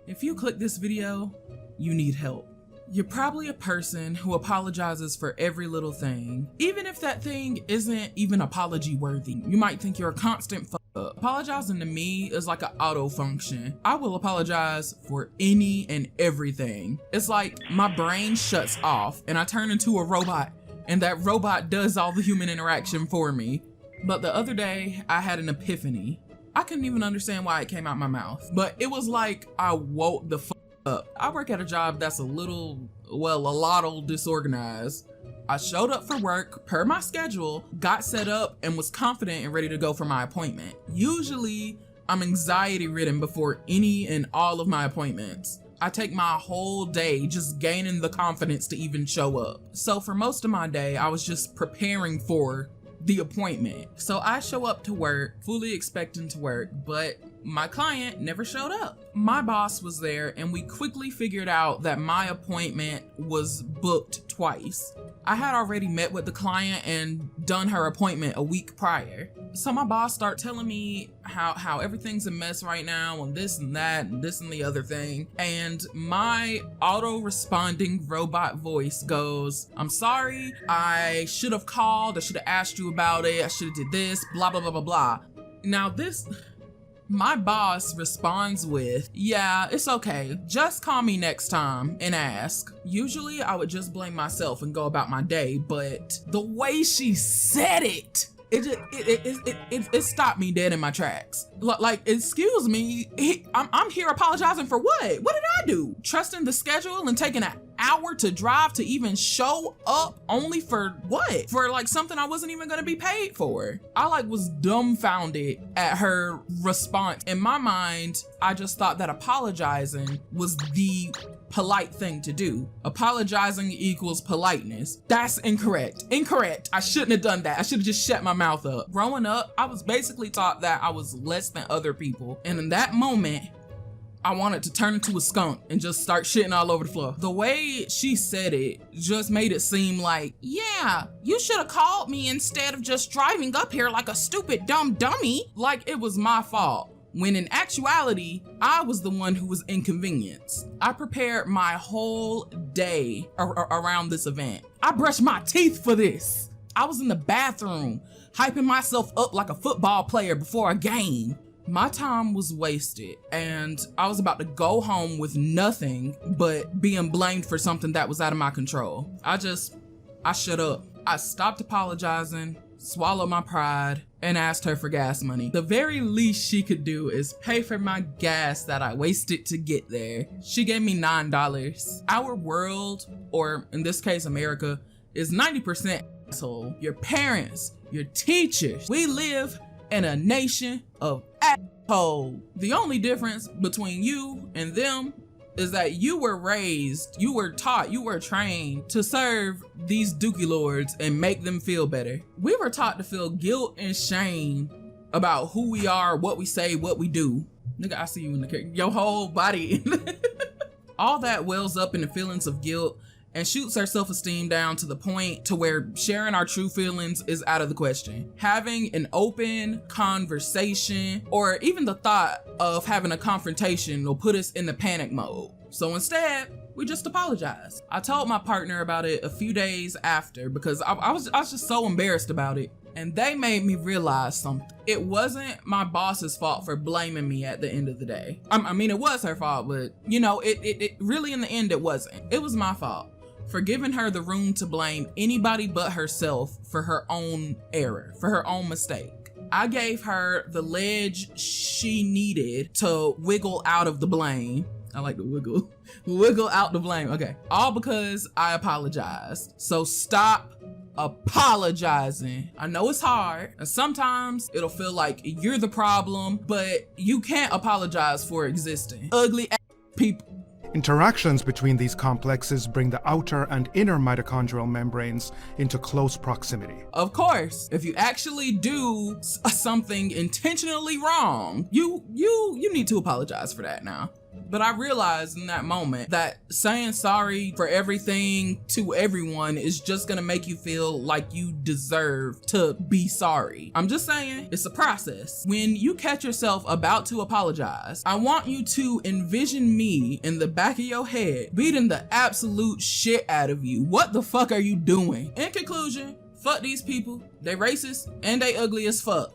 If you click this video, you need help. You're probably a person who apologizes for every little thing, even if that thing isn't even apology worthy. You might think you're a constant fuck up. Apologizing to me is like an auto function. I will apologize for any and everything. It's like my brain shuts off and I turn into a robot, and that robot does all the human interaction for me. But the other day, I had an epiphany. I couldn't even understand why it came out my mouth, but it was like I woke the fuck up. I work at a job that's a lot disorganized. I showed up for work per my schedule, got set up, and was confident and ready to go for my appointment. Usually, I'm anxiety ridden before any and all of my appointments. I take my whole day just gaining the confidence to even show up. So for most of my day, I was just preparing for the appointment. So I show up to work, fully expecting to work, but my client never showed up. My boss was there and we quickly figured out that my appointment was booked twice. I had already met with the client and done her appointment a week prior. So my boss started telling me how everything's a mess right now and this and that and this and the other thing. And my auto-responding robot voice goes, "I'm sorry, I should have called, I should have asked you about it, I should have did this, blah, blah, blah, blah, blah." Now my boss responds with, "Yeah, it's okay. Just call me next time and ask." Usually I would just blame myself and go about my day, but the way she said it, it stopped me dead in my tracks. Like, excuse me, I'm here apologizing for what? What did I do? Trusting the schedule and taking an hour to drive to even show up only for what? For like something I wasn't even gonna be paid for. I was dumbfounded at her response. In my mind, I just thought that apologizing was the polite thing to do. Apologizing equals politeness. That's incorrect. Incorrect. I shouldn't have done that. I should have just shut my mouth up. Growing up, I was basically taught that I was less than other people. And in that moment, I wanted to turn into a skunk and just start shitting all over the floor. The way she said it just made it seem like, "Yeah, you should have called me instead of just driving up here like a stupid dumb dummy." Like it was my fault. When in actuality, I was the one who was inconvenienced. I prepared my whole day around this event. I brushed my teeth for this. I was in the bathroom, hyping myself up like a football player before a game. My time was wasted and I was about to go home with nothing but being blamed for something that was out of my control. I shut up. I stopped apologizing, swallowed my pride, and asked her for gas money. The very least she could do is pay for my gas that I wasted to get there. She gave me $9. Our world, or in this case America, is 90% asshole. Your parents, your teachers. We live in a nation of assholes. The only difference between you and them is that you were raised, you were taught, you were trained to serve these dookie lords and make them feel better. We were taught to feel guilt and shame about who we are, what we say, what we do. Nigga, I see you in the your whole body. All that wells up in the feelings of guilt and shoots our self-esteem down to the point to where sharing our true feelings is out of the question. Having an open conversation or even the thought of having a confrontation will put us in the panic mode. So instead, we just apologize. I told my partner about it a few days after because I was just so embarrassed about it. And they made me realize something. It wasn't my boss's fault for blaming me at the end of the day. I mean, it was her fault, but you know, it really in the end, it wasn't. It was my fault for giving her the room to blame anybody but herself for her own error, for her own mistake. I gave her the ledge she needed to wiggle out of the blame. I like to wiggle out the blame. Okay, all because I apologized. So stop apologizing. I know it's hard, and sometimes it'll feel like you're the problem, but you can't apologize for existing. Ugly ass people. Interactions between these complexes bring the outer and inner mitochondrial membranes into close proximity. Of course, if you actually do something intentionally wrong, you need to apologize for that now. But I realized in that moment that saying sorry for everything to everyone is just gonna make you feel like you deserve to be sorry. I'm just saying, it's a process. When you catch yourself about to apologize, I want you to envision me in the back of your head beating the absolute shit out of you. What the fuck are you doing? In conclusion, fuck these people. They racist and they ugly as fuck.